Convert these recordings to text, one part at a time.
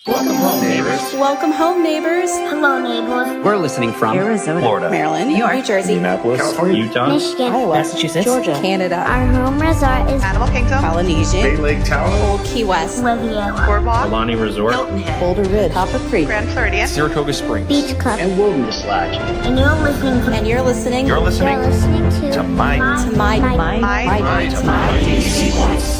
Welcome home, neighbors. Welcome home, neighbors. Hello, neighbors. We're listening from Arizona, Florida, Maryland, New York, New Jersey, Minneapolis, California, Utah, Michigan, Iowa, Massachusetts, Georgia, Canada, Our home resort is Animal Kingdom, Polynesian, Bay Lake Tower, Old Key West, Riviera, Boardwalk, Alani Resort, Hilton Head, Boulder Ridge, Copper Creek, Grand Floridian, Saratoga Springs, Beach Club, and Wilderness Lodge. and you're listening to You're listening to my DC voice.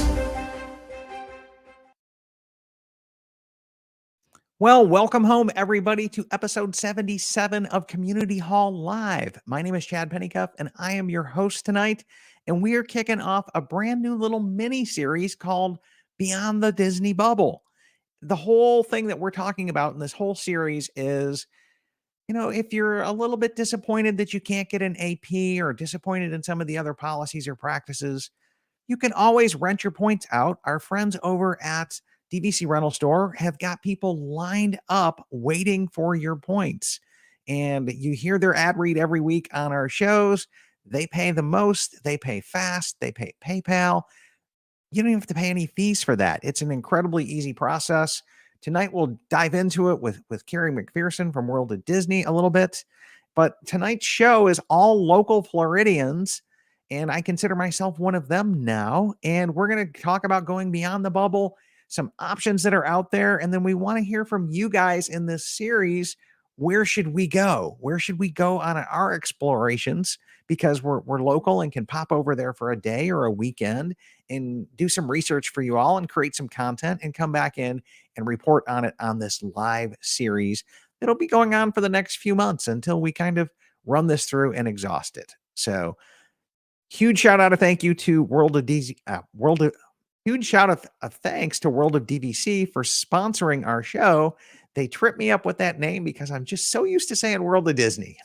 Well, welcome home, everybody, to episode 77 of Community Hall Live. My name is Chad Pennycuff, and I am your host tonight. And we are kicking off a brand new little mini series called Beyond the Disney Bubble. The whole thing that we're talking about in this whole series is, if you're a little bit disappointed that you can't get an AP or disappointed in some of the other policies or practices, you can always rent your points out. Our friends over at DVC Rental Store have got people lined up waiting for your points. And you hear their ad read every week on our shows. They pay the most, they pay fast, they pay PayPal. You don't even have to pay any fees for that. It's an incredibly easy process. Tonight, we'll dive into it with Carrie Mcpherson from World of Disney a little bit. But tonight's show is all local Floridians, and I consider myself one of them now. And we're going to talk about going beyond the bubble, some options that are out there. And then we want to hear from you guys in this series. Where should we go? Where should we go on our explorations? Because we're local and can pop over there for a day or a weekend and do some research for you all and create some content and come back in and report on it on this live series that'll be going on for the next few months until we kind of run this through and exhaust it. So huge shout out of thank you to huge shout out of thanks to World of DVC for sponsoring our show. They tripped me up with that name because I'm just so used to saying World of Disney.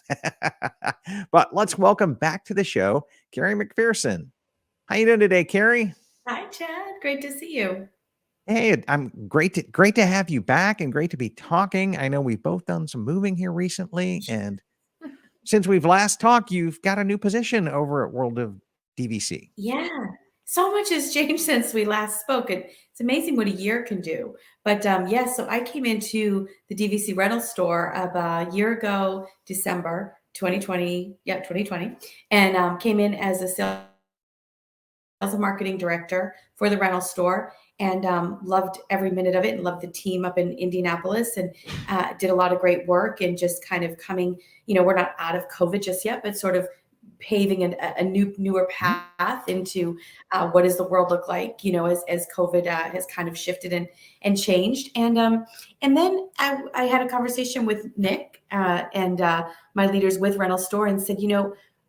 But let's welcome back to the show, Carrie Mcpherson. How you doing today, Carrie? Hi, Chad. Great to see you. Hey, I'm great to have you back and great to be talking. I know we've both done some moving here recently, and since we've last talked, you've got a new position over at World of DVC. Yeah, so much has changed since we last spoke. It's amazing what a year can do. But so I came into the DVC rental store about a year ago, December 2020. Yeah, 2020, and came in as a sales and marketing director for the rental store, and loved every minute of it and loved the team up in Indianapolis, and did a lot of great work and just kind of coming, we're not out of COVID just yet, but sort of paving a newer path into what does the world look like, as COVID has kind of shifted and changed. And then I had a conversation with Nick and my leaders with Rental Store and said,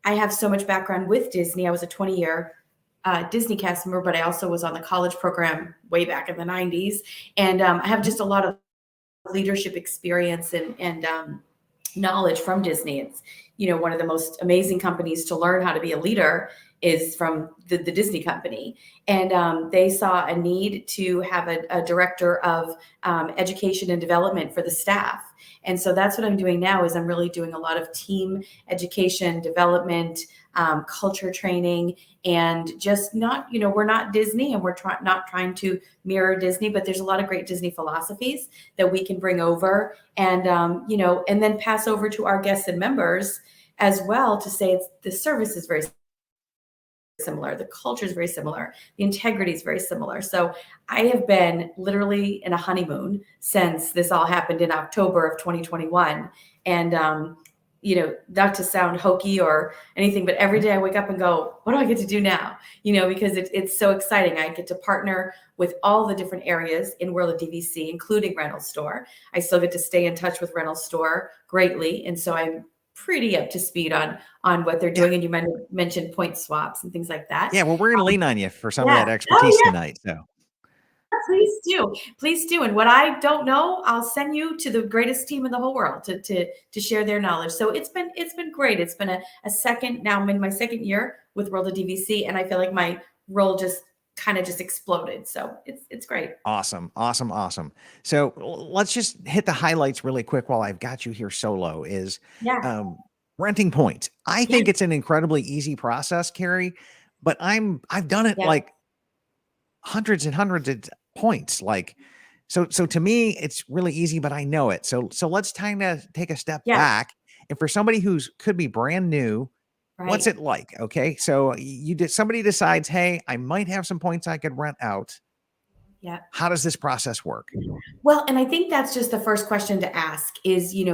I have so much background with Disney. I was a 20-year Disney cast member, but I also was on the college program way back in the 90s. And I have just a lot of leadership experience and knowledge from Disney. It's, one of the most amazing companies to learn how to be a leader is from the Disney company. And they saw a need to have a director of education and development for the staff. And so that's what I'm doing now is I'm really doing a lot of team education, development, culture training, and just not, we're not Disney and we're not trying to mirror Disney, but there's a lot of great Disney philosophies that we can bring over and, and then pass over to our guests and members as well to say the service is very similar. The culture is very similar. The integrity is very similar. So I have been literally in a honeymoon since this all happened in October of 2021. And, not to sound hokey or anything, but every day I wake up and go, what do I get to do now? Because it's so exciting. I get to partner with all the different areas in World of DVC, including Rental Store. I still get to stay in touch with Rental Store greatly. And so I'm pretty up to speed on what they're doing. And you mentioned point swaps and things like that. Yeah, well, we're going to lean on you for some of that expertise tonight. So Please do. And what I don't know, I'll send you to the greatest team in the whole world to share their knowledge. So it's been great. It's been a second, now I'm in my second year with World of DVC, and I feel like my role just exploded. So it's great. Awesome. So let's just hit the highlights really quick while I've got you here solo is renting points. I think it's an incredibly easy process, Carrie, but I've done it like hundreds and hundreds of points. Like So to me, it's really easy, but I know it. So let's kind of take a step Yes. back. And for somebody who's could be brand new, what's Right. it like? Okay. So somebody decides, hey, I might have some points I could rent out. Yeah. How does this process work? Well, and I think that's just the first question to ask is, you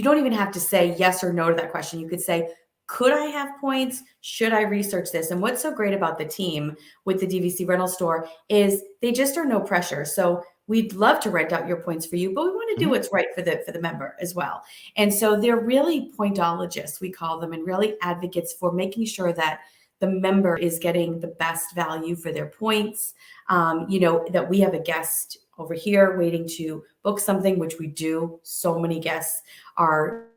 don't even have to say yes or no to that question. You could say, could I have points? Should I research this? And what's so great about the team with the DVC rental store is they just are no pressure. So we'd love to rent out your points for you, but we want to do Mhm. what's right for the member as well. And so they're really pointologists, we call them, and really advocates for making sure that the member is getting the best value for their points. That we have a guest over here waiting to book something, which we do. So many guests are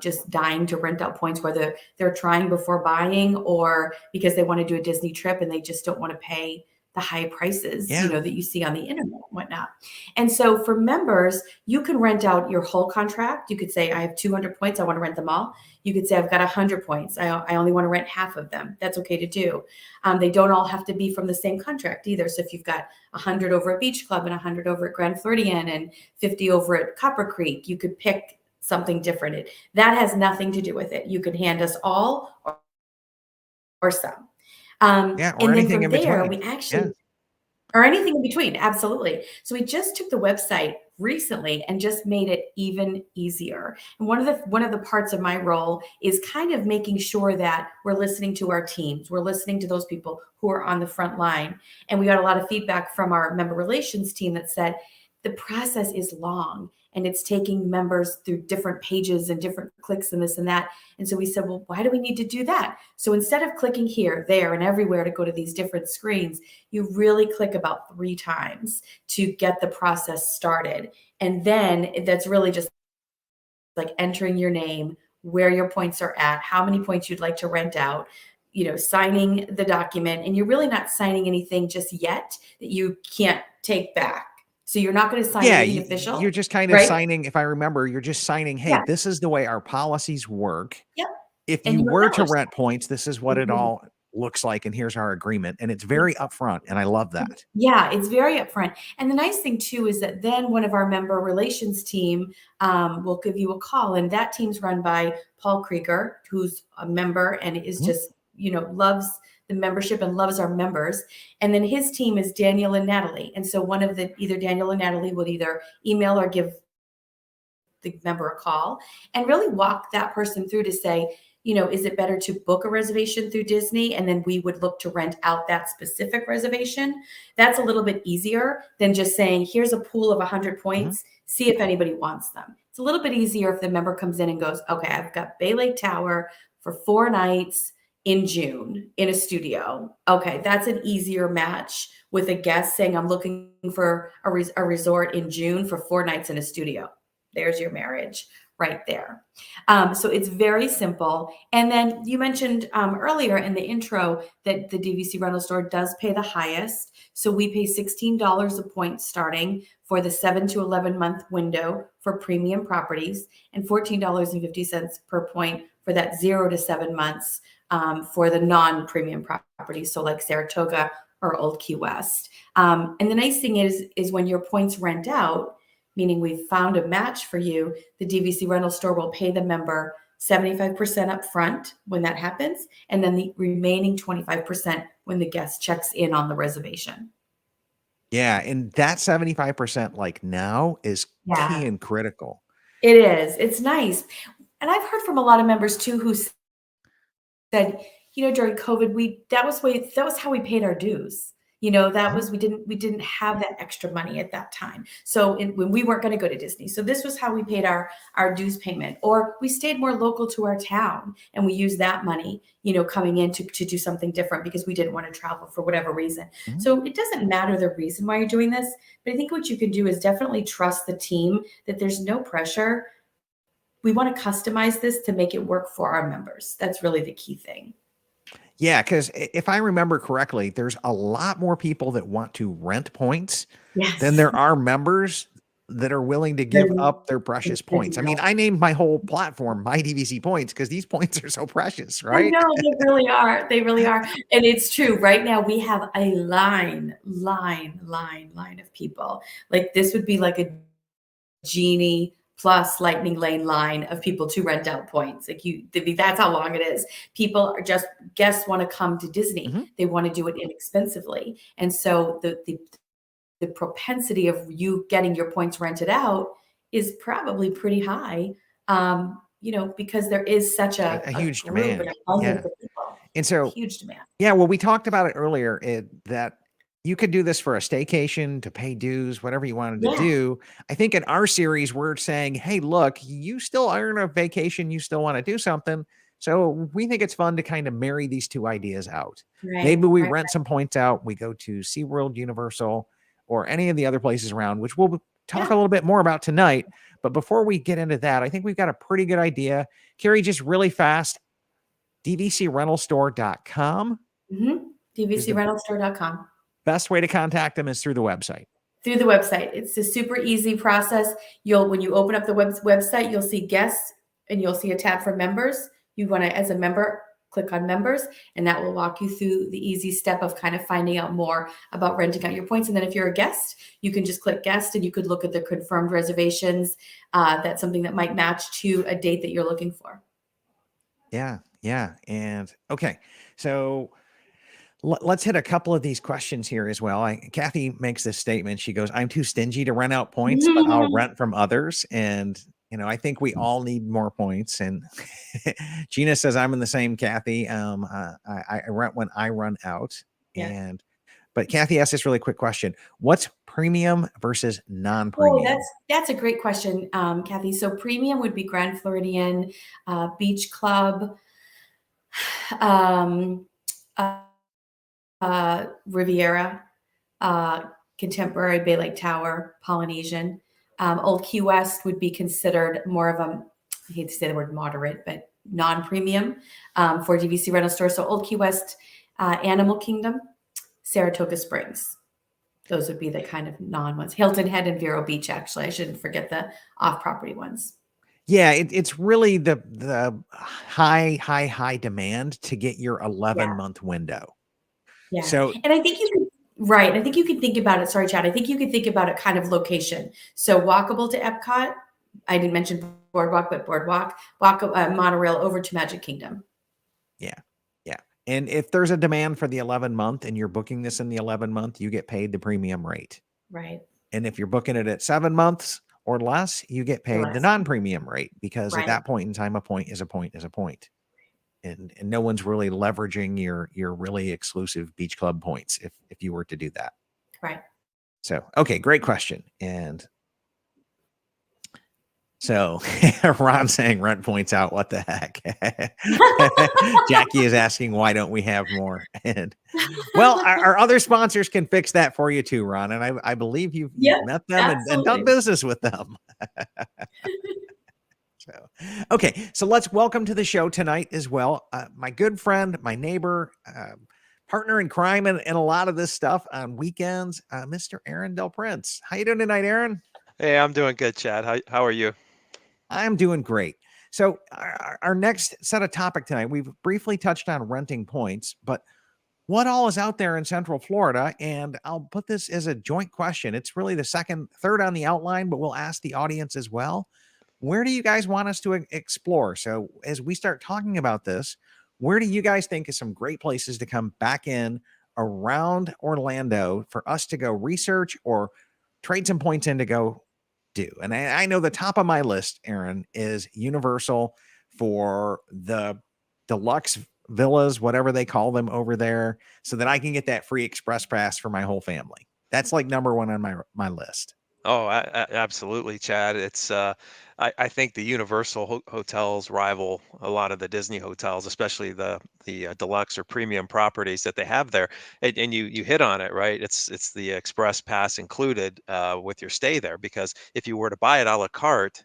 just dying to rent out points, whether they're trying before buying or because they want to do a Disney trip and they just don't want to pay the high prices, Yeah. that you see on the internet and whatnot. And so for members, you can rent out your whole contract. You could say, I have 200 points. I want to rent them all. You could say, I've got 100 points. I only want to rent half of them. That's okay to do. They don't all have to be from the same contract either. So if you've got 100 over at Beach Club and 100 over at Grand Floridian and 50 over at Copper Creek, you could pick something different. That has nothing to do with it. You could hand us all or some. Yeah. Or And then anything from in there, between. we actually, or anything in between. Absolutely. So we just took the website recently and just made it even easier. And one of the parts of my role is kind of making sure that we're listening to our teams. We're listening to those people who are on the front line. And we got a lot of feedback from our member relations team that said the process is long and it's taking members through different pages and different clicks and this and that. And so we said, well, why do we need to do that? So instead of clicking here, there, and everywhere to go to these different screens, you really click about 3 times to get the process started. And then that's really just like entering your name, where your points are at, how many points you'd like to rent out, signing the document. And you're really not signing anything just yet that you can't take back. So you're not going to sign Yeah, anything official. you're just kind of right? signing, if I remember, you're just signing, hey, Yeah. this is the way our policies work. Yep. If And you you were to acknowledge rent points, this is what it Mhm. all looks like, and here's our agreement. And it's very upfront, and I love that. Yeah, it's very upfront. And the nice thing too is that then one of our member relations team will give you a call, and that team's run by Paul Krieger, who's a member and is Mhm. just loves the membership and loves our members. And then his team is Daniel and Natalie. And so one of the either Daniel and Natalie would either email or give the member a call and really walk that person through to say, is it better to book a reservation through Disney? And then we would look to rent out that specific reservation. That's a little bit easier than just saying, here's a pool of 100 points, see if anybody wants them. It's a little bit easier if the member comes in and goes, okay, I've got Bay Lake Tower for 4 nights in June in a studio. Okay, that's an easier match with a guest saying, I'm looking for a resort in June for 4 nights in a studio. There's your marriage right there. So it's very simple. And then you mentioned earlier in the intro that the DVC rental store does pay the highest. So we pay $16 a point starting for the 7 to 11 month window for premium properties and $14.50 per point for that 0 to 7 months for the non-premium properties. So like Saratoga or Old Key West. And the nice thing is when your points rent out, meaning we've found a match for you, the DVC rental store will pay the member 75% up front when that happens, and then the remaining 25% when the guest checks in on the reservation. Yeah, and that 75% like now is Yeah. key and critical. It is. It's nice. And I've heard from a lot of members too who said, during COVID, that was how we paid our dues. That was we didn't have that extra money at that time. So when we weren't going to go to Disney, so this was how we paid our dues payment, or we stayed more local to our town and we used that money, coming in to do something different because we didn't want to travel for whatever reason. Mhm. So it doesn't matter the reason why you're doing this, but I think what you can do is definitely trust the team that there's no pressure. We want to customize this to make it work for our members. That's really the key thing. Yeah, because if I remember correctly, there's a lot more people that want to rent points Yes. than there are members that are willing to give They're- up their precious points. I mean, I named my whole platform My DVC Points because these points are so precious, I right? know, they really are. They really are. And it's true. Right now, we have a line of people. Like this would be like a Genie plus Lightning Lane line of people to rent out points. That's how long it is. People are just guests want to come to Disney. Mhm. They want to do it inexpensively. And so the propensity of you getting your points rented out is probably pretty high. Because there is such A huge group demand. and abundance Yeah. of people. And so, Huge demand. yeah, well, we talked about it earlier that you could do this for a staycation, to pay dues, whatever you wanted to Yeah. do. I think in our series, we're saying, hey, look, you still earn a vacation. You still want to do something. So we think it's fun to kind of marry these two ideas out. Right. Maybe we right. rent some points out. We go to SeaWorld, Universal, or any of the other places around, which we'll talk a little bit more about tonight. But before we get into that, I think we've got a pretty good idea. Carrie, just really fast, dvcrentalstore.com. DVCrentalstore.com. Best way to contact them is through the website. Through the website. It's a super easy process. When you open up the website, you'll see guests and you'll see a tab for members. You want to, as a member, click on members, and that will walk you through the easy step of kind of finding out more about renting out your points. And then if you're a guest, you can just click guest and you could look at the confirmed reservations. That's something that might match to a date that you're looking for. Yeah. And okay, so let's hit a couple of these questions here as well. Kathy makes this statement. She goes, I'm too stingy to rent out points, but I'll rent from others. And, I think we all need more points. And Gina says, I'm in the same, Kathy. I rent when I run out. Yeah. But Kathy asked this really quick question. What's premium versus non-premium? Oh, that's a great question, Kathy. So premium would be Grand Floridian, Beach Club, Riviera, Contemporary, Bay Lake Tower, Polynesian. Old Key West would be considered more of I hate to say the word moderate, but non-premium for DVC rental stores. So Old Key West, Animal Kingdom, Saratoga Springs. Those would be the kind of non-ones. Hilton Head and Vero Beach, actually. I shouldn't forget the off-property ones. Yeah, it's really the high demand to get your 11-month window. Yeah. So, and I think you can, right. I think you can think about it. Sorry, Chad. I think you can think about it kind of location. So walkable to Epcot. I didn't mention Boardwalk, but Boardwalk, monorail over to Magic Kingdom. Yeah. And if there's a demand for the 11-month and you're booking this in the 11-month, you get paid the premium rate. Right. And if you're booking it at 7 months or less, you get paid the non-premium rate, because at that point in time, a point is a point is a point. And no one's really leveraging your really exclusive beach club points if you were to do that. Right. So, okay, great question. And so Ron saying rent points out. What the heck? Jackie is asking, why don't we have more? And well, our other sponsors can fix that for you too, Ron. And I believe you've met them and done business with them. So, okay, so let's welcome to the show tonight as well, my good friend, my neighbor, partner in crime, and a lot of this stuff on weekends, Mr. Aaron Del Prince. How you doing tonight, Aaron? Hey, I'm doing good, Chad. How are you? I'm doing great. So our next set of topic tonight, we've briefly touched on renting points, but what all is out there in Central Florida? And I'll put this as a joint question. It's really the third on the outline, but we'll ask the audience as well. Where do you guys want us to explore? So as we start talking about this, where do you guys think is some great places to come back in around Orlando for us to go research or trade some points in to go do? And I know the top of my list, Aaron, is Universal for the deluxe villas, whatever they call them over there, so that I can get that free express pass for my whole family. That's like number one on my list. Oh, absolutely, Chad. It's I think the Universal hotels rival a lot of the Disney hotels, especially the deluxe or premium properties that they have there. And you hit on it, right? It's the express pass included with your stay there, because if you were to buy it a la carte,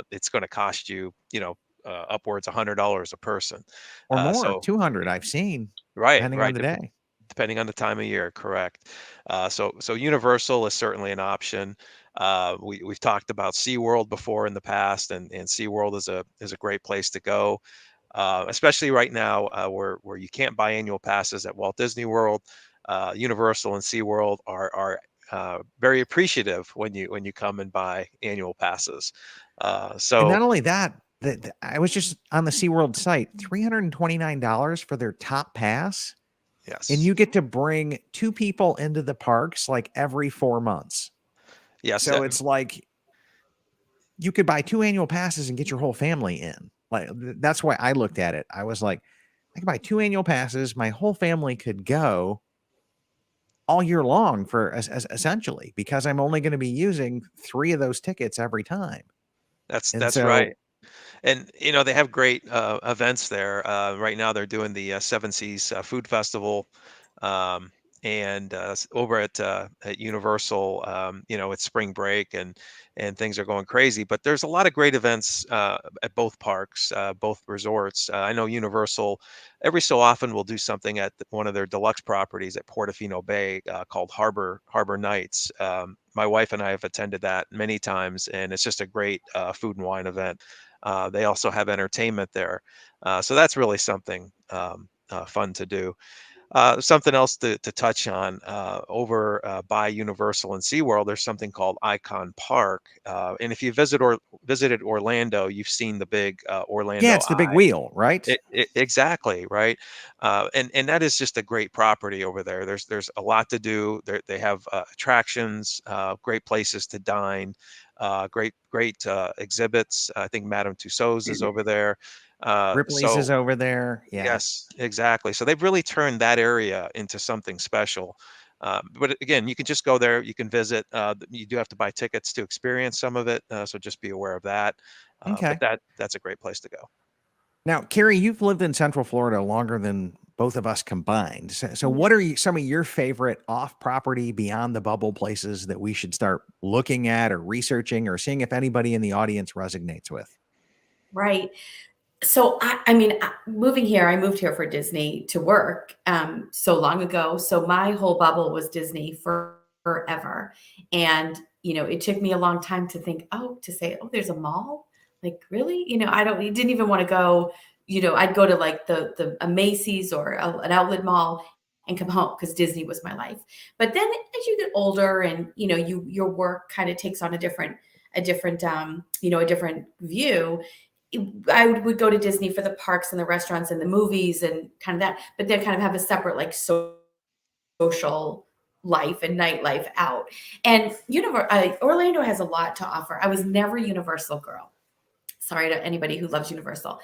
it's going to cost you, upwards $100 a person or more. So 200 I've seen, right, depending on the day. depending on the time of year, correct. So Universal is certainly an option. We've talked about SeaWorld before in the past, and SeaWorld is a great place to go, especially right now, where you can't buy annual passes at Walt Disney World. Universal and SeaWorld are very appreciative when you come and buy annual passes. And So not only that, I was just on the SeaWorld site, $329 for their top pass. And yes, you get to bring 2 people into the parks like every 4 months. yes, So it's like you could buy 2 annual passes and get your whole family in. Like that's why I looked at it. I was like, I could buy 2 annual passes. My whole family could go all year long for essentially because I'm only going to be using 3 of those tickets every time. And that's right. so, And they have great events there. Right now, they're doing the Seven Seas Food Festival, um, and over at Universal, it's spring break and things are going crazy. But there's a lot of great events at both parks, both resorts. I know Universal every so often will do something at one of their deluxe properties at Portofino Bay called Harbor Nights. My wife and I have attended that many times, and it's just a great food and wine event. They also have entertainment there. So that's really something fun to do. Something else to touch on over by Universal and SeaWorld, there's something called Icon Park. And if you visited Orlando, you've seen the big yeah, Orlando it's the big Eye. wheel, right? Exactly, right. And that is just a great property over there. There's a lot to do. They have attractions, great places to dine, great exhibits. I think Madame Tussauds is over there. Ripley's is So over there. Yeah. yes, exactly. So they've really turned that area into something special. But again, you can just go there. You can visit. You do have to buy tickets to experience some of it. So just be aware of that. But Okay. that's a great place to go. Now, Carrie, you've lived in Central Florida longer than both of us combined. So what are some of your favorite off-property, beyond the bubble places that we should start looking at or researching or seeing if anybody in the audience resonates with? Right. So I mean, moving here, I moved here for Disney to work so long ago. So my whole bubble was Disney for forever. And, it took me a long time to think, to say, there's a mall. Like, really? You didn't even want to go, I'd go to like a Macy's or an outlet mall and come home because Disney was my life. But then as you get older and, your work kind of takes on a different, a different view. I would go to Disney for the parks and the restaurants and the movies and kind of that, but then kind of have a separate like social life and nightlife out. And Orlando has a lot to offer. I was never a Universal girl. Sorry to anybody who loves Universal,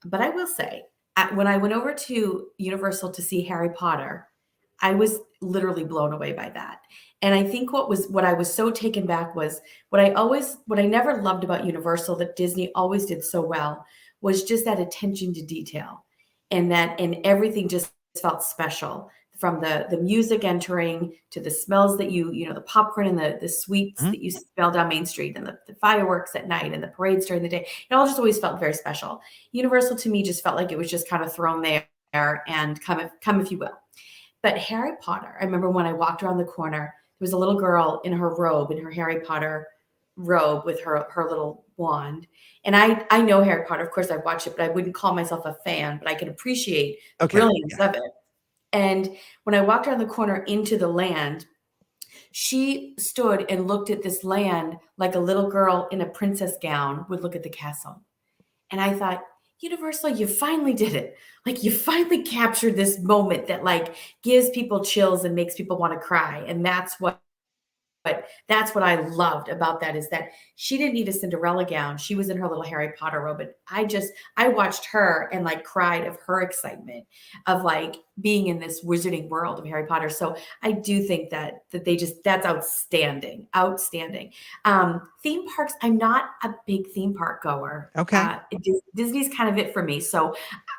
but I will say, when I went over to Universal to see Harry Potter, I was literally blown away by that. And I think what I was so taken back was what I never loved about Universal that Disney always did so well was just that attention to detail, and everything just felt special, from the music entering to the smells that the popcorn and the sweets Mhm. that you smell down Main Street, and the fireworks at night and the parades during the day. It all just always felt very special. Universal to me just felt like it was just kind of thrown there and come if you will. But Harry Potter, I remember when I walked around the corner, there was a little girl in her robe, in her Harry Potter robe with her little wand. And I know Harry Potter, of course I've watched it, but I wouldn't call myself a fan, but I can appreciate the Okay. brilliance Yeah. of it. And when I walked around the corner into the land, she stood and looked at this land like a little girl in a princess gown would look at the castle. And I thought, Universal, you finally did it. Like, you finally captured this moment that like gives people chills and makes people want to cry. And that's what I loved about that, is that she didn't need a Cinderella gown. She was in her little Harry Potter robe. But I watched her and like cried of her excitement of like being in this wizarding world of Harry Potter. So I do think that that's outstanding. Outstanding. Theme parks, I'm not a big theme park goer. Okay. Disney's kind of it for me. So,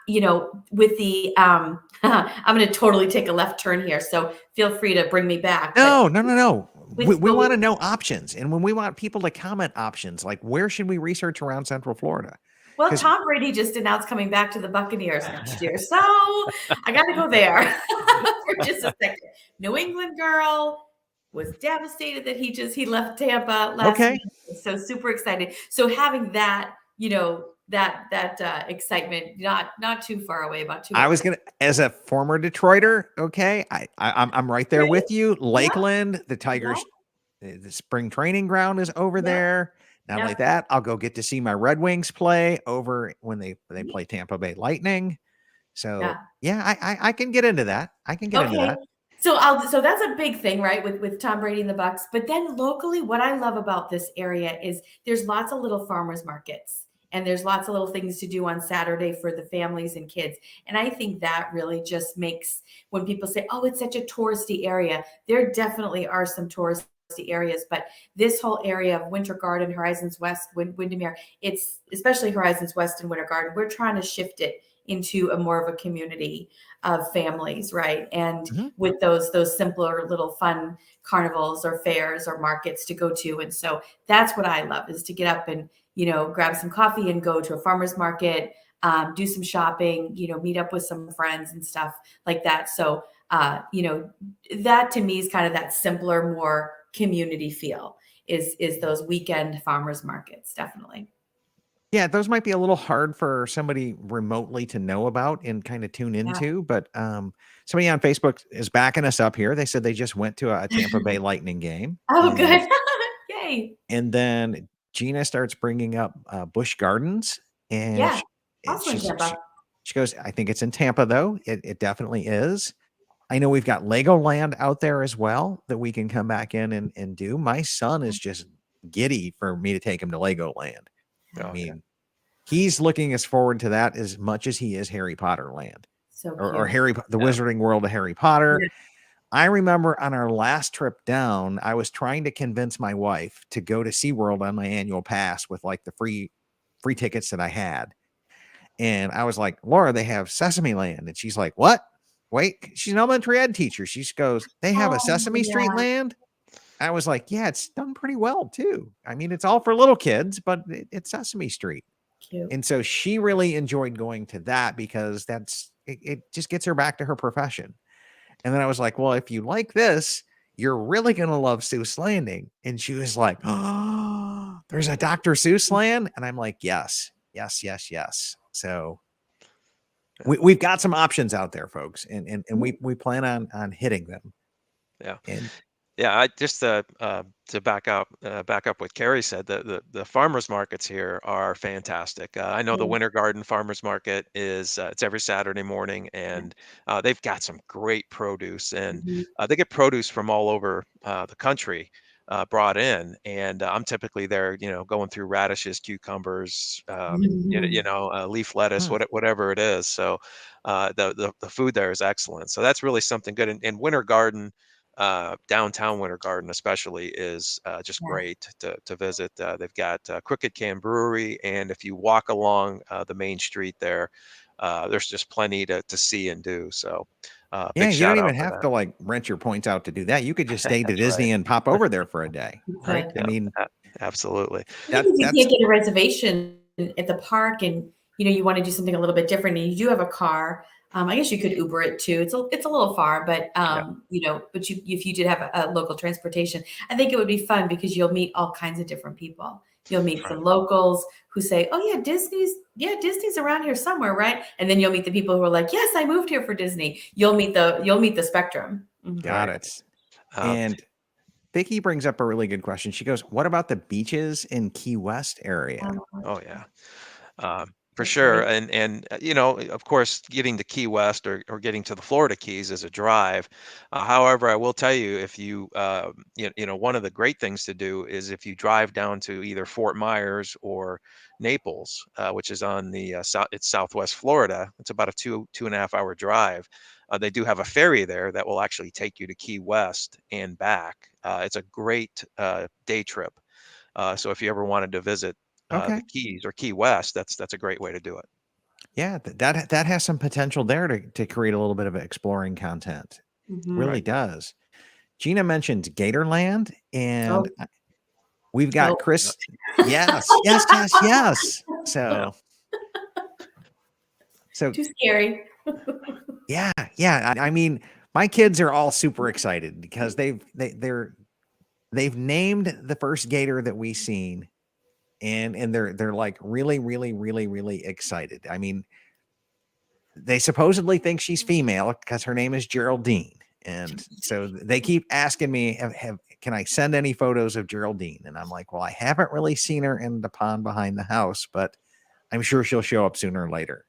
with the I'm going to totally take a left turn here. So feel free to bring me back. No. With We the- want to know options. And when we want people to comment options, like where should we research around Central Florida? Well, 'Cause- Tom Brady just announced coming back to the Buccaneers next year. So I got to go there for just a second. New England girl, was devastated that he left Tampa last Okay. week. So super excited. So having that, that excitement, not too far away, about 2 I hours. was gonna, as a former Detroiter, okay, I'm right there with you. Lakeland, the Tigers, the spring training ground is over there. Not only that, I'll go get to see my Red Wings play over when they play Tampa Bay Lightning. So I can get into that. I can get into that. So that's a big thing, right? With Tom Brady and the Bucks. But then locally, what I love about this area is there's lots of little farmers markets and there's lots of little things to do on Saturday for the families and kids. And I think that really just makes, when people say, oh, it's such a touristy area, there definitely are some touristy areas, but this whole area of Winter Garden, Horizons West, Windermere, it's especially Horizons West and Winter Garden, we're trying to shift it into a more of a community of families, right? And with those simpler little fun carnivals or fairs or markets to go to. And so that's what I love, is to get up and, grab some coffee and go to a farmer's market, do some shopping, meet up with some friends and stuff like that. So, that to me is kind of that simpler, more community feel is those weekend farmers markets. Definitely. Yeah, those might be a little hard for somebody remotely to know about and kind of tune into, but somebody on Facebook is backing us up here. They said they just went to a Tampa Bay Lightning game. Oh, good. Yay. And then Gina starts bringing up Busch Gardens, and Also in Tampa. she goes, I think it's in Tampa, though. It definitely is. I know we've got Legoland out there as well that we can come back in and do. My son is just giddy for me to take him to Legoland. I mean, he's looking as forward to that as much as he is Harry Potter land. So or the Wizarding World of Harry Potter. Yeah. I remember on our last trip down, I was trying to convince my wife to go to SeaWorld on my annual pass with like the free tickets that I had. And I was like, Laura, they have Sesame Land. And she's like, what? Wait, she's an elementary ed teacher. She goes, they have a Sesame Street land. I was like, yeah, it's done pretty well too. I mean, it's all for little kids, but it's Sesame Street. Cute. And so she really enjoyed going to that because it just gets her back to her profession. And then I was like, well, if you like this, you're really going to love Seuss Landing. And she was like, oh, there's a Dr. Seuss land. And I'm like, yes. So we've got some options out there, folks. And we plan on hitting them. Yeah. And I just to back up what Carrie said, the farmers markets here are fantastic. I know the Winter Garden Farmers Market is it's every Saturday morning, and they've got some great produce, and they get produce from all over the country brought in, and I'm typically there, going through radishes, cucumbers, leaf lettuce, whatever it is. So the food there is excellent. So that's really something good. And Winter Garden. Downtown Winter Garden especially is just great to visit. They've got Crooked Can Brewery, and if you walk along the main street there, there's just plenty to see and do. So you don't even have to like rent your points out to do that. You could just stay to Disney and pop over there for a day, right? Yeah, I mean, absolutely. You can't get a reservation at the park, and you want to do something a little bit different, and you do have a car. I guess you could Uber it too. It's a little far, but but if you did have a local transportation, I think it would be fun because you'll meet all kinds of different people. You'll meet some locals who say, "Oh yeah, Disney's around here somewhere, right?" And then you'll meet the people who are like, "Yes, I moved here for Disney." You'll meet the spectrum. Got it. And Vicky brings up a really good question. She goes, "What about the beaches in Key West area?" Oh yeah. For sure. And of course, getting to Key West or getting to the Florida Keys is a drive. However, I will tell you, if you, one of the great things to do is if you drive down to either Fort Myers or Naples, which is on the it's Southwest Florida. It's about a 2.5 hour drive. They do have a ferry there that will actually take you to Key West and back. It's a great day trip. So if you ever wanted to visit the Keys or Key West, that's a great way to do it. Yeah, that has some potential there to create a little bit of exploring content. Really does. Gina mentioned Gatorland, and we've got Chris. Yes. So Too scary. Yeah. I mean, my kids are all super excited because they're they've named the first gator that we seen, and they're like really, really, really, really excited. I mean, they supposedly think she's female because her name is Geraldine. And so they keep asking me, can I send any photos of Geraldine? And I'm like, well, I haven't really seen her in the pond behind the house, but I'm sure she'll show up sooner or later.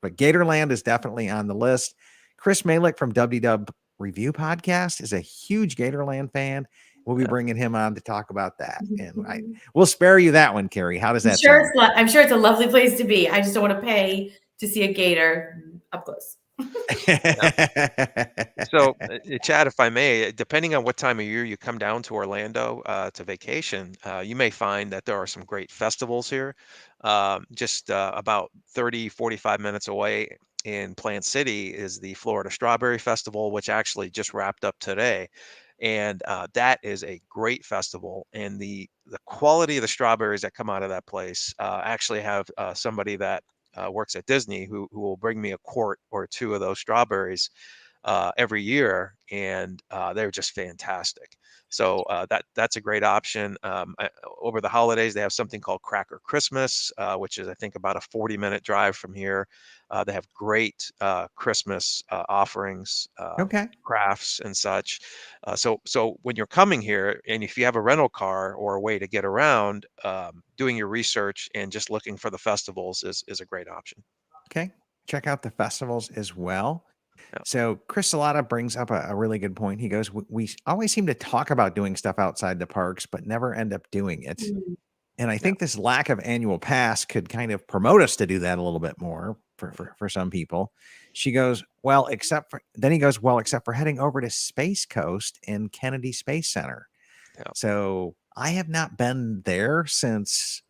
But Gatorland is definitely on the list. Chris Malick from WW Review Podcast is a huge Gatorland fan. We'll be bringing him on to talk about that. And we'll spare you that one, Carrie. How does that sound? I'm sure it's a lovely place to be. I just don't want to pay to see a gator up close. So, Chad, if I may, depending on what time of year you come down to Orlando to vacation, you may find that there are some great festivals here. Just about 30, 45 minutes away in Plant City is the Florida Strawberry Festival, which actually just wrapped up today. And that is a great festival. And the quality of the strawberries that come out of that place actually have somebody that works at Disney who will bring me a quart or two of those strawberries every year, and they're just fantastic. So that's a great option. Over the holidays, they have something called Cracker Christmas, which is I think about a 40-minute drive from here. They have great Christmas offerings, Okay. crafts and such. So when you're coming here, and if you have a rental car or a way to get around, doing your research and just looking for the festivals is a great option. Okay. Check out the festivals as well. Yeah. So Chris Salata brings up a really good point. He goes, we always seem to talk about doing stuff outside the parks, but never end up doing it. And I think this lack of annual pass could kind of promote us to do that a little bit more for some people. She goes, well, except for heading over to Space Coast and Kennedy Space Center. Yeah. So I have not been there since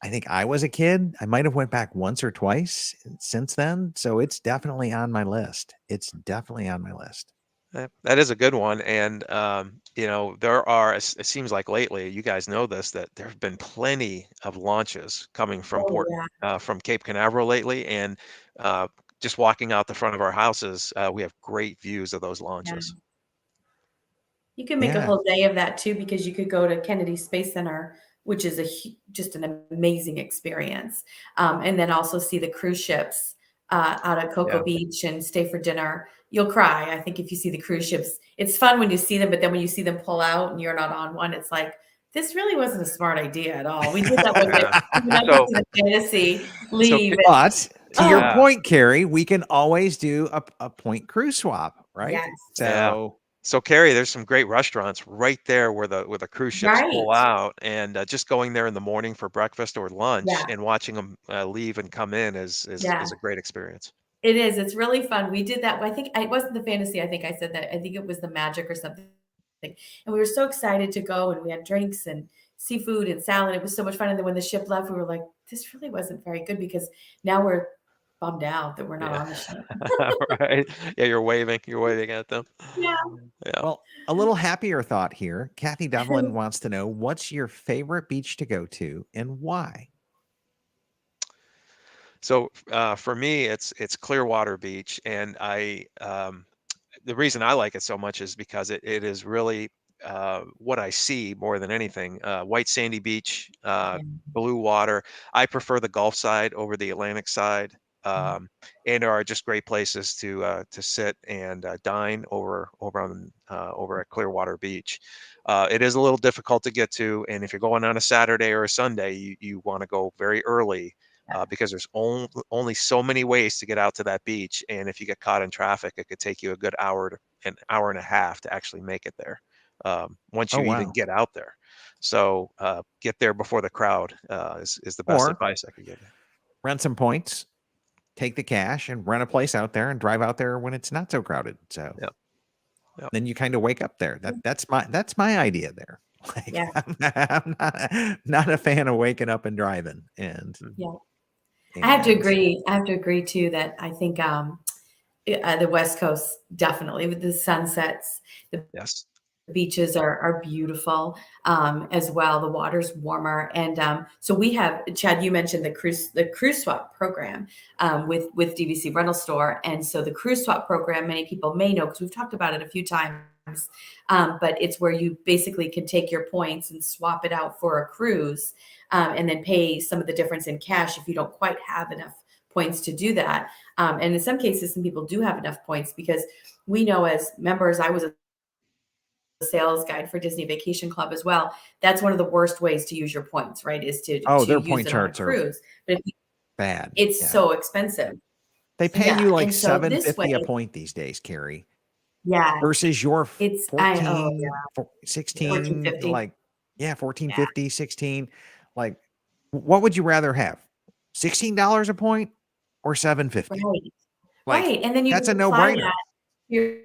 I think I was a kid. I might have went back once or twice since then. So it's definitely on my list. That is a good one. And, there are, it seems like lately, you guys know this, that there have been plenty of launches coming from from Cape Canaveral lately. And just walking out the front of our houses, we have great views of those launches. You can make a whole day of that too, because you could go to Kennedy Space Center, which is just an amazing experience. And then also see the cruise ships out at Cocoa Beach and stay for dinner. You'll cry, I think, if you see the cruise ships. It's fun when you see them, but then when you see them pull out and you're not on one, it's like, this really wasn't a smart idea at all. We did that with the fantasy leave. But to your point, Carrie, we can always do a point cruise swap, right? Yes. So Carrie, there's some great restaurants right there where the cruise ships pull out, and just going there in the morning for breakfast or lunch and watching them leave and come in is a great experience. It is. It's really fun. We did that. I think it wasn't the fantasy. I think I said that. I think it was the magic or something. And we were so excited to go, and we had drinks and seafood and salad. It was so much fun. And then when the ship left, we were like, this really wasn't very good, because now we're bummed out that we're not on the ship. Right. Yeah, you're waving at them. Yeah. Well, a little happier thought here. Kathy Devlin wants to know, what's your favorite beach to go to and why? So for me, it's Clearwater Beach, and the reason I like it so much is because it is really what I see more than anything. White sandy beach, blue water. I prefer the Gulf side over the Atlantic side. And there are just great places to sit and dine over at Clearwater Beach. It is a little difficult to get to, and if you're going on a Saturday or a Sunday, you want to go very early. Because there's only so many ways to get out to that beach, and if you get caught in traffic, it could take you a good hour and a half to actually make it there. Once you even get out there, so get there before the crowd is the best advice I could give you. Rent some points, take the cash, and rent a place out there, and drive out there when it's not so crowded. So then you kind of wake up there. That's my idea there. Like, I'm not a fan of waking up and driving. And I have to agree too that I think the West Coast, definitely, with the sunsets, the beaches are beautiful as well. The water's warmer, and so we have, Chad, you mentioned the cruise swap program with DVC Rental Store, and so the cruise swap program, many people may know because we've talked about it a few times. But it's where you basically can take your points and swap it out for a cruise, and then pay some of the difference in cash if you don't quite have enough points to do that. And in some cases, some people do have enough points, because we know as members, I was a sales guide for Disney Vacation Club as well. That's one of the worst ways to use your points, right? Is to their use point it on a charts are cruise. But if you, bad. it's Yeah. so expensive. They pay you like and so this $7.50 a way, point these days, Carrie, yeah, versus your it's 14, 16, 14.50. like, yeah, 14.50, 16. Like, what would you rather have? $16 a point or $7.50? Right. Like, Right. And then you that's just a apply no-brainer. that to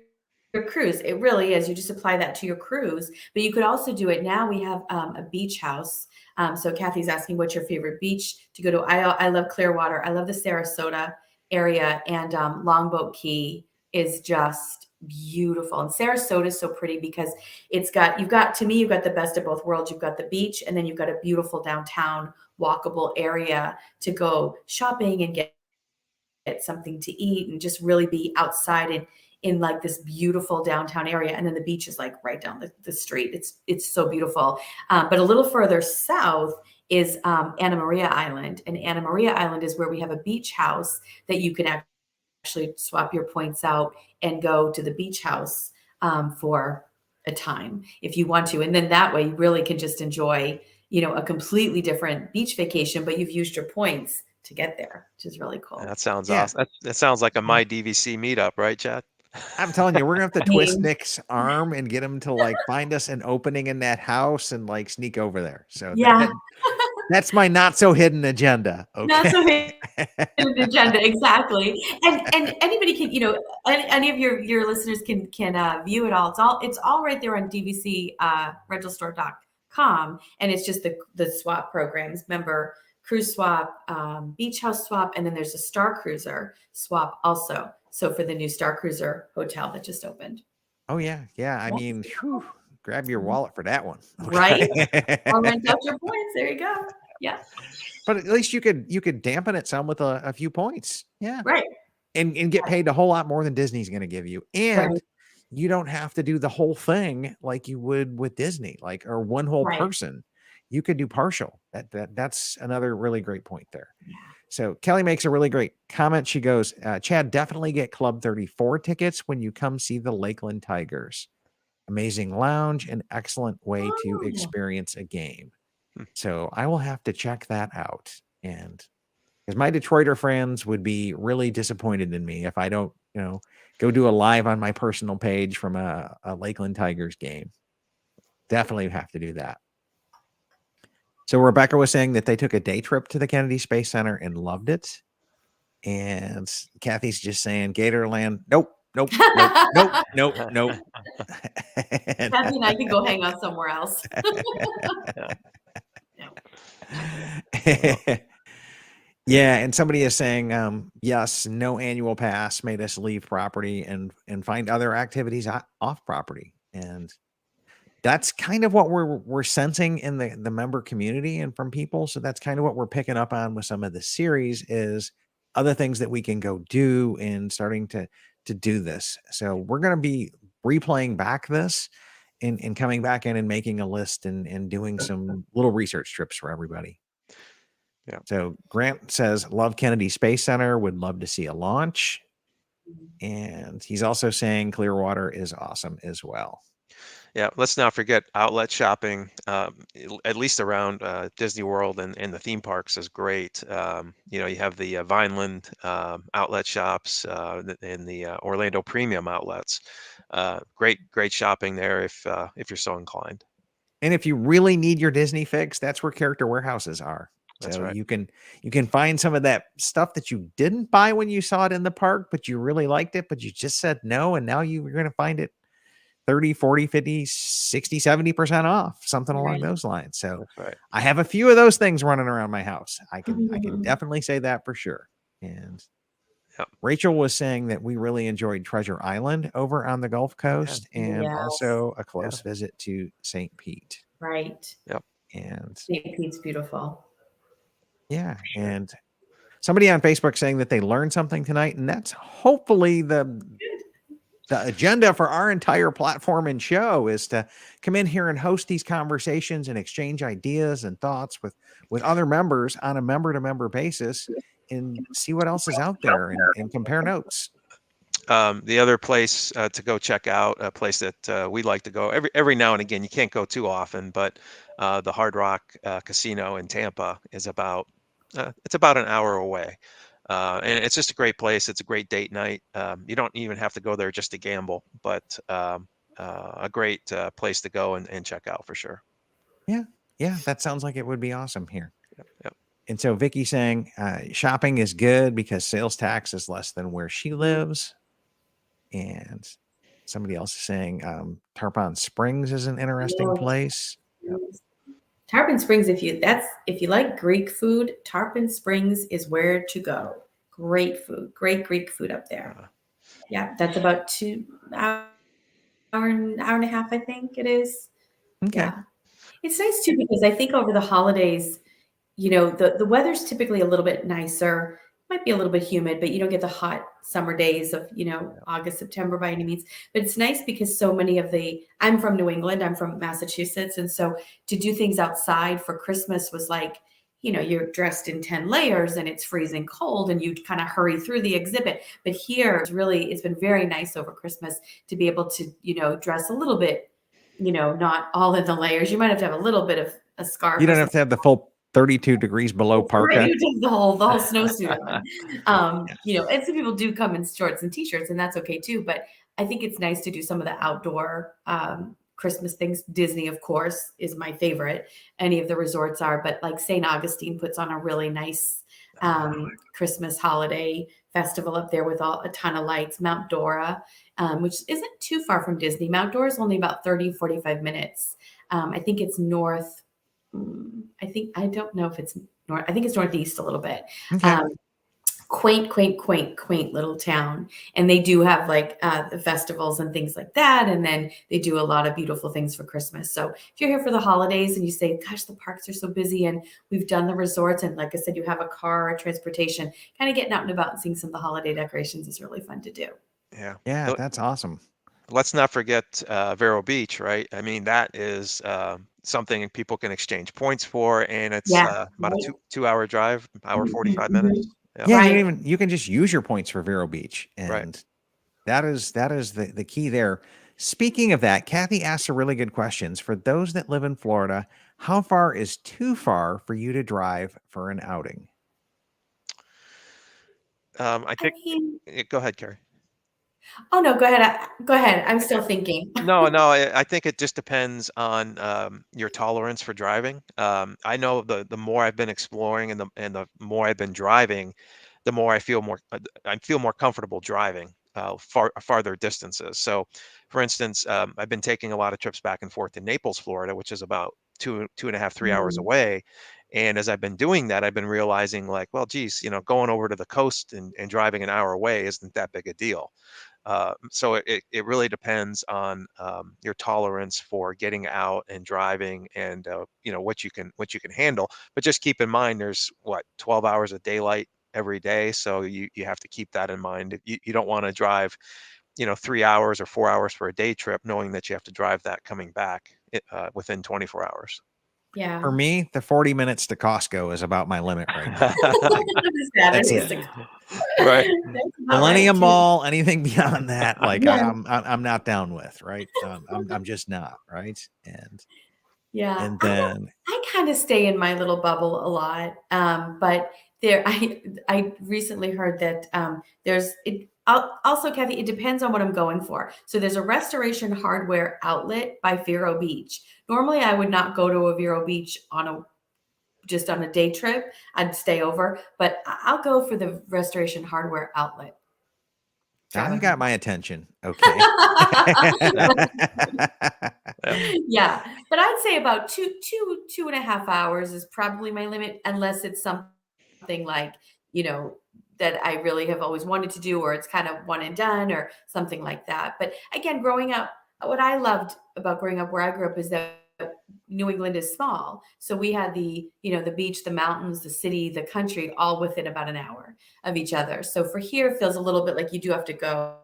your cruise. It really is. You just apply that to your cruise. But you could also do it now. We have a beach house. So Kathy's asking, what's your favorite beach to go to? I love Clearwater. I love the Sarasota area, and Longboat Key is just beautiful. And Sarasota is so pretty because you've got the best of both worlds. You've got the beach, and then you've got a beautiful downtown walkable area to go shopping and get something to eat and just really be outside in like this beautiful downtown area. And then the beach is like right down the street. It's so beautiful. But a little further south is Anna Maria Island. And Anna Maria Island is where we have a beach house that you can actually swap your points out and go to the beach house for a time if you want to. And then that way you really can just enjoy, a completely different beach vacation, but you've used your points to get there, which is really cool. That sounds Yeah. awesome. That sounds like a My DVC meetup, right, Chad? I'm telling you, we're gonna have to twist mean- Nick's arm and get him to like find us an opening in that house and like sneak over there. So Yeah. that's my not so hidden agenda. Okay. Not so hidden agenda, exactly. And anybody can, any of your listeners can view it all. It's all right there on DVC rentalstore.com, and it's just the swap programs. Remember, cruise swap, beach house swap, and then there's a Star Cruiser swap also. So for the new Star Cruiser hotel that just opened. Oh yeah. I mean, whew, grab your wallet for that one. Right? Or rent out your points. There you go. Yeah. But at least you could dampen it some with a few points. Yeah. Right. And get paid a whole lot more than Disney's going to give you. And Right. you don't have to do the whole thing like you would with Disney, or one whole Right. person. You could do partial. That's another really great point there. Yeah. So Kelly makes a really great comment. She goes, Chad, definitely get Club 34 tickets when you come see the Lakeland Tigers. Amazing lounge and excellent way to experience a game. So I will have to check that out. And because my Detroiter friends would be really disappointed in me if I don't, go do a live on my personal page from a Lakeland Tigers game. Definitely have to do that. So Rebecca was saying that they took a day trip to the Kennedy Space Center and loved it. And Kathy's just saying Gatorland. Nope. And, Kathy and I can go hang out somewhere else. Yeah, and somebody is saying, yes, no annual pass made us leave property and find other activities off property. And that's kind of what we're sensing in the member community and from people. So that's kind of what we're picking up on with some of the series is other things that we can go do and starting to do this. So we're going to be replaying back this and coming back in and making a list and doing some little research trips for everybody. Yeah. So Grant says, love Kennedy Space Center, would love to see a launch. And he's also saying Clearwater is awesome as well. Yeah, let's not forget outlet shopping, at least around Disney World and the theme parks is great. You have the Vineland outlet shops and the Orlando Premium outlets. Great shopping there if you're so inclined. And if you really need your Disney fix, that's where Character Warehouses are. That's so right. you can find some of that stuff that you didn't buy when you saw it in the park, but you really liked it, but you just said no, and now you're going to find it 30, 40, 50, 60, 70% off, something along those lines. So That's right. I have a few of those things running around my house. I can definitely say that for sure. And Rachel was saying that we really enjoyed Treasure Island over on the Gulf Coast and also a close visit to St. Pete. Right. Yep. And St. Pete's beautiful. Yeah. And somebody on Facebook saying that they learned something tonight, and that's hopefully the agenda for our entire platform and show is to come in here and host these conversations and exchange ideas and thoughts with other members on a member to member basis and see what else is out there and compare notes. The other place to go check out, a place that we like to go every now and again. You can't go too often, but the Hard Rock Casino in Tampa is it's about an hour away, and it's just a great place. It's a great date night. You don't even have to go there just to gamble, but a great place to go and check out for sure. Yeah, that sounds like it would be awesome here. Yep. And so Vicky saying shopping is good because sales tax is less than where she lives. And somebody else is saying Tarpon Springs is an interesting place. Tarpon Springs, if you like Greek food, Tarpon Springs is where to go. Great food, great Greek food up there. Yeah, that's about 2 hour and a half, I think it is. Okay. Yeah, it's nice too because I think over the holidays, the weather's typically a little bit nicer. Might be a little bit humid, but you don't get the hot summer days of, August, September by any means. But it's nice because so many I'm from New England, I'm from Massachusetts. And so to do things outside for Christmas was like, you're dressed in 10 layers and it's freezing cold and you kind of hurry through the exhibit. But here it's been very nice over Christmas to be able to, dress a little bit, not all in the layers. You might have to have a little bit of a scarf. You don't have to have the full 32 degrees below parka. Right, you take the whole snowsuit on. And some people do come in shorts and t-shirts, and that's okay too. But I think it's nice to do some of the outdoor Christmas things. Disney, of course, is my favorite. Any of the resorts are, but like St. Augustine puts on a really nice Christmas holiday festival up there with a ton of lights. Mount Dora, which isn't too far from Disney. Mount Dora is only about 30-45 minutes. I think it's north. I don't know if it's north. I think it's northeast a little bit. Okay. Quaint little town. And they do have like the festivals and things like that. And then they do a lot of beautiful things for Christmas. So if you're here for the holidays and you say, gosh, the parks are so busy and we've done the resorts. And like I said, you have a car or transportation, kind of getting out and about and seeing some of the holiday decorations is really fun to do. Yeah, that's awesome. Let's not forget Vero Beach, right? I mean, that is something people can exchange points for, and it's about a 2-hour drive, hour 45 minutes. Yeah, Right. you can just use your points for Vero Beach, and Right. that is the key there. Speaking of that, Kathy asked a really good questions. For those that live in Florida, how far is too far for you to drive for an outing? I think. Go ahead, Carrie. Oh no, go ahead. Go ahead. I'm still thinking. No, I think it just depends on your tolerance for driving. I know the more I've been exploring and the more I've been driving, the more I feel more comfortable driving farther distances. So, for instance, I've been taking a lot of trips back and forth to Naples, Florida, which is about 2.5, 3 hours away. And as I've been doing that, I've been realizing like, well, geez, going over to the coast and driving an hour away isn't that big a deal. So it really depends on your tolerance for getting out and driving, and what you can handle. But just keep in mind, there's 12 hours of daylight every day, so you have to keep that in mind. You don't want to drive 3 hours or 4 hours for a day trip, knowing that you have to drive that coming back within 24 hours. Yeah. For me, the 40 minutes to Costco is about my limit right now. That's it. Right. Millennium Mall, anything beyond that, like Yeah. I'm not down with, right? I'm just not, right? And Yeah. then I kind of stay in my little bubble a lot. But I recently heard that also, Kathy, it depends on what I'm going for. So there's a restoration hardware outlet by Vero Beach. Normally I would not go to a Vero Beach just on a day trip. I'd stay over, but I'll go for the restoration hardware outlet. now you got my attention. Okay. Yeah, but I'd say about 2.5 hours is probably my limit, unless it's something like, that I really have always wanted to do, or it's kind of one and done or something like that. But again, growing up, what I loved about growing up where I grew up is that New England is small. So we had the beach, the mountains, the city, the country, all within about an hour of each other. So for here, it feels a little bit like you do have to go,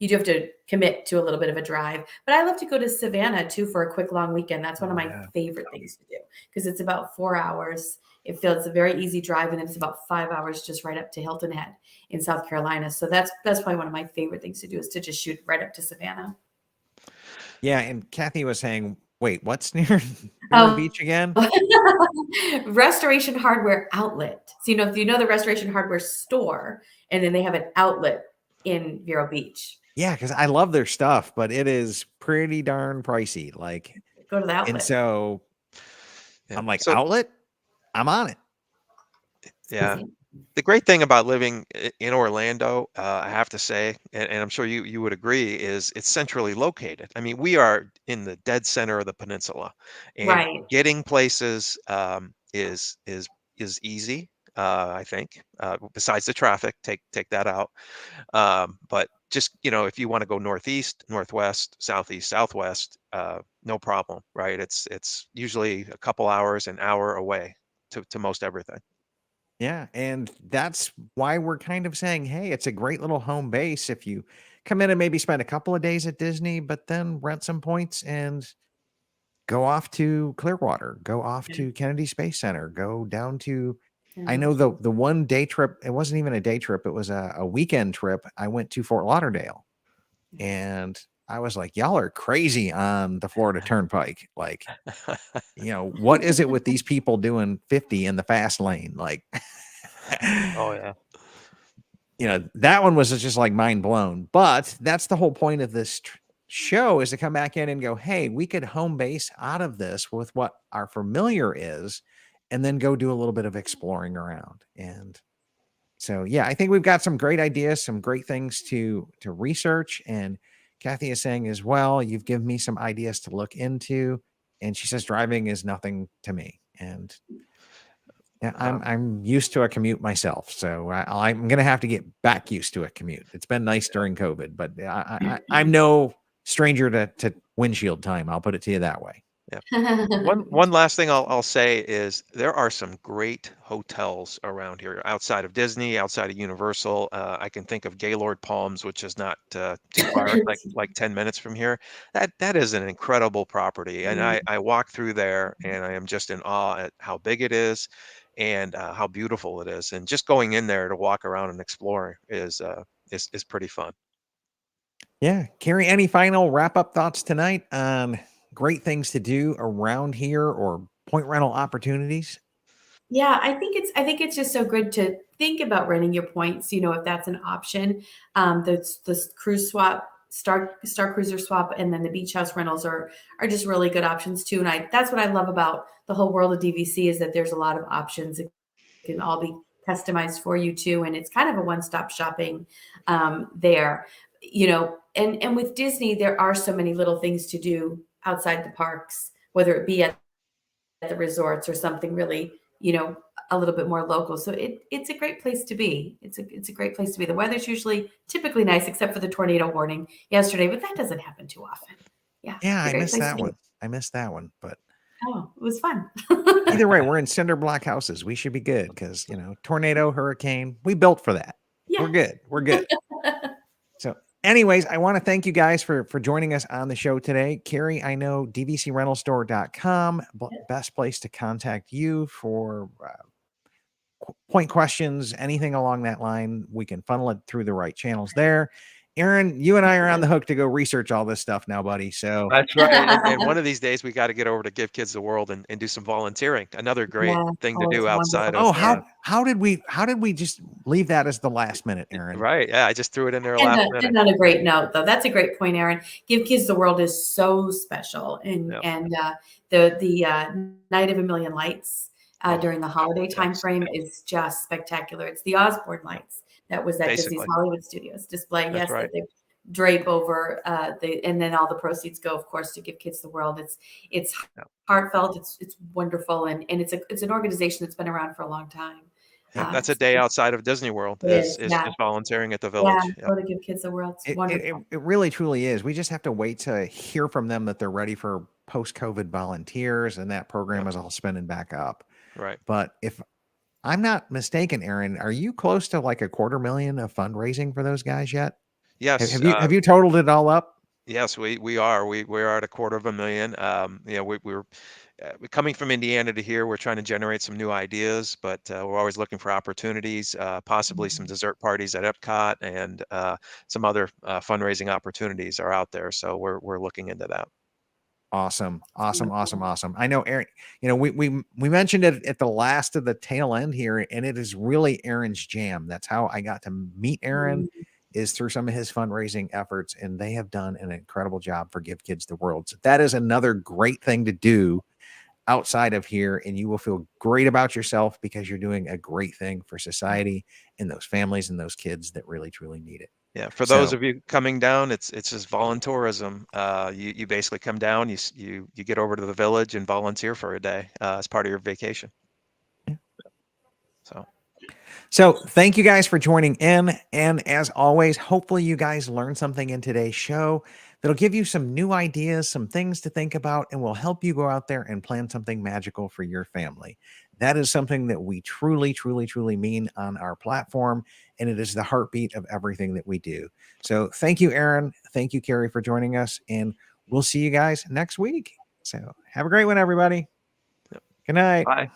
you do have to commit to a little bit of a drive. But I love to go to Savannah too for a quick long weekend. That's one of my favorite things to do because it's about 4 hours. It feels a very easy drive, and then it's about 5 hours just right up to Hilton Head in South Carolina. So that's probably one of my favorite things to do is to just shoot right up to Savannah. Yeah, and Kathy was saying, wait, what's near Vero Oh. Beach again? Restoration Hardware Outlet. So if you know the Restoration Hardware store, and then they have an outlet in Vero Beach. Yeah, because I love their stuff, but it is pretty darn pricey. Like, Go to the outlet. and so Yeah. I'm like, So outlet? I'm on it. yeah, the great thing about living in Orlando, I have to say, and I'm sure you would agree, is it's centrally located. I mean, we are in the dead center of the peninsula, and Right. getting places is easy. I think, besides the traffic, take that out. But just if you want to go northeast, northwest, southeast, southwest, no problem, right? It's usually a couple hours, an hour away to most everything. Yeah, and that's why we're kind of saying, hey, it's a great little home base if you come in and maybe spend a couple of days at Disney, but then rent some points and go off to Clearwater, go off Yeah. to Kennedy Space Center, go down to I Mhm. know the one day trip, it wasn't even a day trip, it was a weekend trip. I went to Fort Lauderdale and I was like, y'all are crazy on the Florida Turnpike. Like, what is it with these people doing 50 in the fast lane? Like, Oh yeah. that one was just like mind blown. But that's the whole point of this show, is to come back in and go, hey, we could home base out of this with what our familiar is, and then go do a little bit of exploring around. And so, yeah, I think we've got some great ideas, some great things to research. And Kathy is saying as well, you've given me some ideas to look into. And she says driving is nothing to me. And yeah, I'm used to a commute myself, so I'm gonna have to get back used to a commute. It's been nice during COVID, but I'm no stranger to windshield time. I'll put it to you that way. One last thing I'll say is there are some great hotels around here outside of Disney, outside of Universal. I can think of Gaylord Palms, which is not too far, like 10 minutes from here. That is an incredible property, and I walk through there and I am just in awe at how big it is and how beautiful it is. And just going in there to walk around and explore is pretty fun. Yeah, Carrie, any final wrap up thoughts tonight on great things to do around here or point rental opportunities? Yeah, I think it's just so good to think about renting your points, if that's an option. The cruise swap, Star Cruiser swap, and then the beach house rentals are just really good options too. And that's what I love about the whole world of DVC is that there's a lot of options. It can all be customized for you too, and it's kind of a one-stop shopping there. And with Disney, there are so many little things to do outside the parks, whether it be at the resorts or something really, a little bit more local. So it's a great place to be. It's a great place to be. The weather's usually typically nice, except for the tornado warning yesterday, but that doesn't happen too often. Yeah. Yeah, it's a I great missed place that to be. one. I missed that one, but Oh, it was fun. either way, we're in cinder block houses. We should be good because, tornado, hurricane, we built for that. Yeah. We're good. We're good. So anyways, I want to thank you guys for joining us on the show today. Carrie, I know dvcrentalstore.com, best place to contact you for point questions, anything along that line. We can funnel it through the right channels there. Aaron, you and I are on the hook to go research all this stuff now, buddy. So That's right. And one of these days we got to get over to Give Kids the World and do some volunteering. Another great Yeah. thing Oh, to do it's outside wonderful. of how did we just leave that as the last minute, Aaron? right. Yeah, I just threw it in there And last on minute. another great note, though, that's a great point, Aaron. Give Kids the World is so special, and Yeah. the Night of a Million Lights during the holiday Yes. time frame is just spectacular. It's the Osborne lights that was at Disney's Basically. Hollywood Studios display. That's Yes, right. that they drape over and then all the proceeds go, of course, to Give Kids the World. It's Yeah. heartfelt. It's wonderful, and it's an organization that's been around for a long time. Yeah, that's a day outside of Disney World It is is, yeah. volunteering at the Yeah, village. Yeah. go to Give Kids the World. It's wonderful. It really truly is. We just have to wait to hear from them that they're ready for post-COVID volunteers, and that program is all spinning back up. Right. But if I'm not mistaken, Aaron, are you close to like $250,000 of fundraising for those guys yet? Yes. Have you totaled it all up? Yes, we are. We are at 250,000. We're coming from Indiana to here. We're trying to generate some new ideas, but we're always looking for opportunities, possibly some dessert parties at Epcot, and some other fundraising opportunities are out there. So we're looking into that. Awesome. I know Aaron, we mentioned it at the last of the tail end here, and it is really Aaron's jam. That's how I got to meet Aaron, is through some of his fundraising efforts, and they have done an incredible job for Give Kids the World. So that is another great thing to do outside of here, and you will feel great about yourself because you're doing a great thing for society and those families and those kids that really truly need it. Yeah, for those So- of you coming down, it's just voluntourism. You basically come down, you get over to the village and volunteer for a day as part of your vacation. So thank you guys for joining in. And as always, hopefully you guys learned something in today's show that'll give you some new ideas, some things to think about, and will help you go out there and plan something magical for your family. That is something that we truly, truly, truly mean on our platform. And it is the heartbeat of everything that we do. So thank you, Aaron. Thank you, Carrie, for joining us. And we'll see you guys next week. So have a great one, everybody. Good night. Bye.